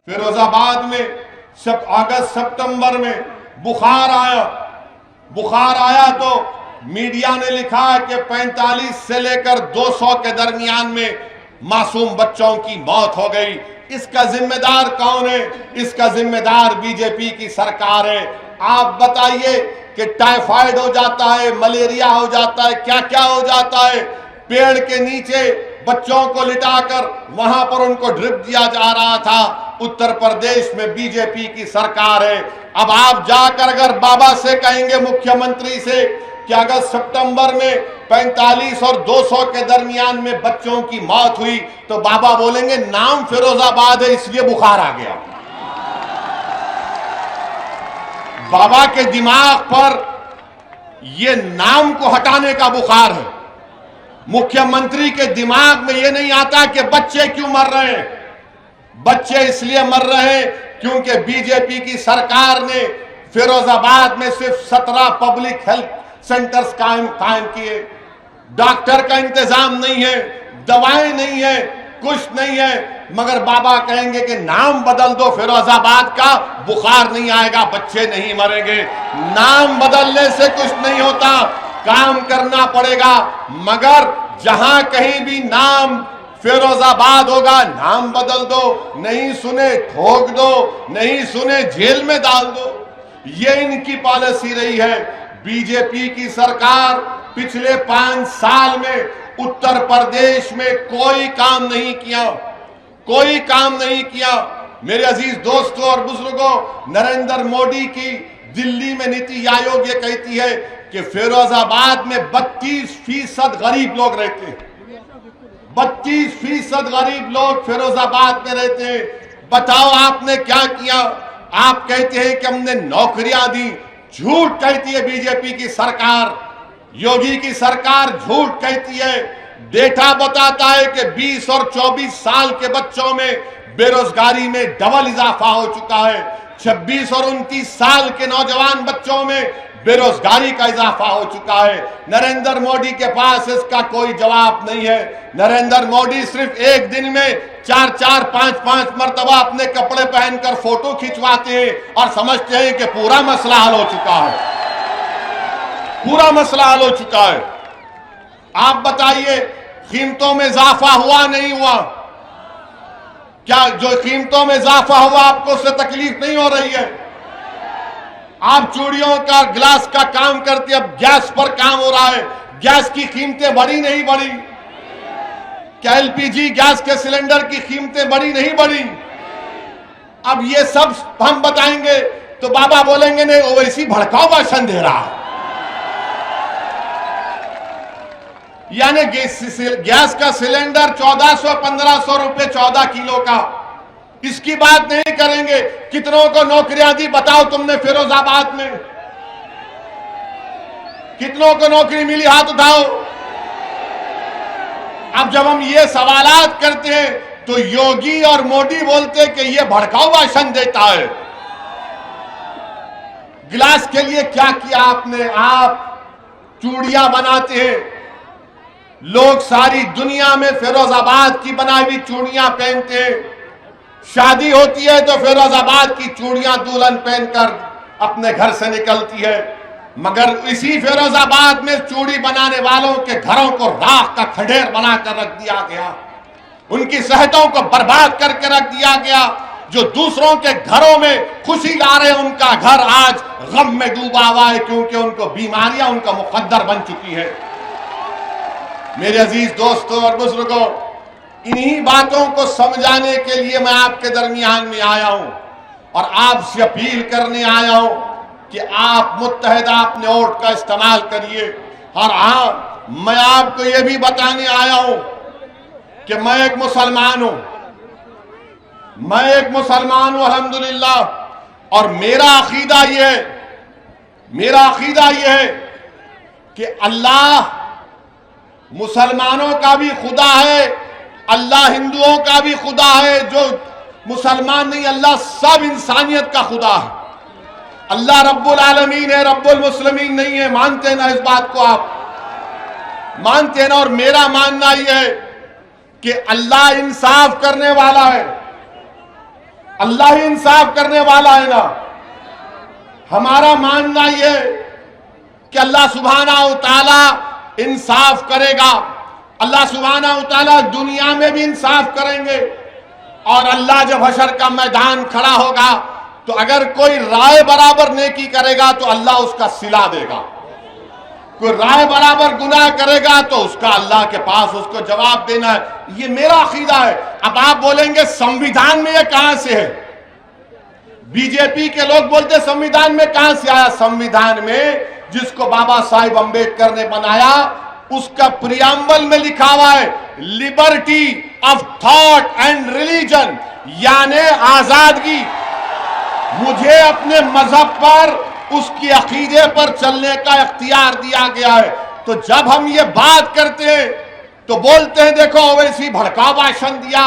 फिरोजाबाद में अगस्त सितंबर में बुखार आया तो मीडिया ने लिखा कि 45 से लेकर 200 के दरमियान में मासूम बच्चों की मौत हो गई। इसका जिम्मेदार कौन है? इसका जिम्मेदार बीजेपी की सरकार है। आप बताइए कि टाइफाइड हो जाता है, मलेरिया हो जाता है, क्या क्या हो जाता है। पेड़ के नीचे बच्चों को लिटाकर वहां पर उनको ड्रिप दिया जा रहा था। उत्तर प्रदेश में बीजेपी की सरकार है। अब आप जाकर अगर बाबा से कहेंगे, मुख्यमंत्री से, कि अगस्त सितंबर में 45 और 200 के दरमियान में बच्चों की मौत हुई, तो बाबा बोलेंगे नाम फिरोजाबाद है इसलिए बुखार आ गया। बाबा के दिमाग पर यह नाम को हटाने का बुखार है। मुख्यमंत्री के दिमाग में यह नहीं आता कि बच्चे क्यों मर रहे हैं। बच्चे इसलिए मर रहे हैं क्योंकि बीजेपी की सरकार ने फिरोजाबाद में सिर्फ 17 पब्लिक हेल्थ सेंटर्स कायम किए। डॉक्टर का इंतजाम नहीं है, दवाएं नहीं है, कुछ नहीं है। मगर बाबा कहेंगे कि नाम बदल दो फिरोजाबाद का, बुखार नहीं आएगा, बच्चे नहीं मरेंगे। नाम बदलने से कुछ नहीं होता, काम करना पड़ेगा। मगर जहां कहीं भी नाम फिरोजाबाद होगा, नाम बदल दो, नहीं सुने ठोक दो, नहीं सुने जेल में डाल दो। ये इनकी पॉलिसी रही है। बीजेपी की सरकार पिछले 5 साल में उत्तर प्रदेश में कोई काम नहीं किया, कोई काम नहीं किया। मेरे अजीज दोस्तों और बुजुर्गों, नरेंद्र मोदी की दिल्ली में नीति आयोग ये कहती है कि फिरोजाबाद में 32% गरीब लोग रहते हैं। 32% गरीब लोग फिरोजाबाद में रहते हैं। बताओ आपने क्या किया? आप कहते हैं कि हमने नौकरियां दी। झूठ कहती है बीजेपी की सरकार, योगी की सरकार झूठ कहती है। डेटा बताता है कि 20 और 24 साल के बच्चों में बेरोजगारी में डबल इजाफा हो चुका है। 26 और 29 साल के नौजवान बच्चों में बेरोजगारी का इजाफा हो चुका है। नरेंद्र मोदी के पास इसका कोई जवाब नहीं है। नरेंद्र मोदी सिर्फ एक दिन में 4-4, 5-5 मरतबा अपने कपड़े पहनकर फोटो खिंचवाते हैं और समझते हैं कि पूरा मसला हल हो चुका है, पूरा मसला हल हो चुका है। आप बताइए, कीमतों में इजाफा हुआ नहीं हुआ? क्या जो कीमतों में इजाफा हुआ आपको उससे तकलीफ नहीं हो रही है? आप चूड़ियों का, गिलास का काम करते, अब गैस पर काम हो रहा है। गैस की कीमतें बढ़ी नहीं बढ़ी? क्या एलपीजी गैस के सिलेंडर की कीमतें बढ़ी नहीं बढ़ी? अब ये सब हम बताएंगे तो बाबा बोलेंगे नहीं, ओवैसी भड़काऊ भाषण दे रहा है। यानी गैस का सिलेंडर 1400-1500 रुपए 14 किलो का, इसकी बात नहीं करेंगे। कितनों को नौकरियां दी बताओ तुमने फिरोजाबाद में? कितनों को नौकरी मिली? हाथ उठाओ। अब जब हम ये सवालात करते हैं तो योगी और मोदी बोलते हैं कि ये भड़काऊ भाषण देता है। गिलास के लिए क्या किया आपने? आप चूड़ियां बनाते हैं, लोग सारी दुनिया में फिरोजाबाद की बनाई हुई चूड़ियां पहनते हैं। शादी होती है तो फिरोजाबाद की चूड़ियां दुल्हन पहनकर अपने घर से निकलती है। मगर इसी फिरोजाबाद में चूड़ी बनाने वालों के घरों को राख का खंडेर बनाकर रख दिया गया, उनकी सेहतों को बर्बाद करके रख दिया गया। जो दूसरों के घरों में खुशी ला रहे, उनका घर आज गम में डूबा हुआ है, क्योंकि उनको बीमारियां उनका मुकद्दर बन चुकी है। मेरे अजीज दोस्तों और बुजुर्गों, इन्हीं बातों को समझाने के लिए मैं आपके दरमियान में आया हूं और आपसे अपील करने आया हूं कि आप मुत्तहिदा अपने वोट का इस्तेमाल करिए। और हाँ, मैं आपको यह भी बताने आया हूं कि मैं एक मुसलमान हूं, मैं एक मुसलमान हूं अल्हम्दुलिल्लाह। और मेरा अकीदा यह है कि अल्लाह मुसलमानों का भी खुदा है, अल्लाह हिंदुओं का भी खुदा है। जो मुसलमान नहीं, अल्लाह सब इंसानियत का खुदा है। अल्लाह रब्बुल आलमीन है, रब्बुल मुस्लिमीन नहीं है। मानते हैं ना इस बात को? आप मानते हैं ना? और मेरा मानना यह है कि अल्लाह इंसाफ करने वाला है। अल्लाह ही इंसाफ करने वाला है ना। हमारा मानना यह कि अल्लाह सुब्हानहू व तआला इंसाफ करेगा, अल्लाह सुब्हानहू व तआला दुनिया में भी इंसाफ करेंगे, और अल्लाह जब हशर का मैदान खड़ा होगा तो अगर कोई राय बराबर नेकी करेगा तो अल्लाह उसका सिला देगा, कोई राय बराबर गुनाह करेगा तो उसका अल्लाह के पास उसको जवाब देना है। ये मेरा अकीदा है। अब आप बोलेंगे संविधान में ये कहां से है? बीजेपी के लोग बोलते संविधान में कहां से आया? संविधान में जिसको बाबा साहिब अंबेडकर ने बनाया उसका प्रियम्बल में लिखा हुआ है liberty of thought and religion, यानी आजादगी। मुझे अपने मजहब पर, उसकी अकीदे पर चलने का इख्तियार दिया गया है। तो जब हम ये बात करते हैं तो बोलते हैं देखो ओवैसी भड़काऊ भाषण दिया,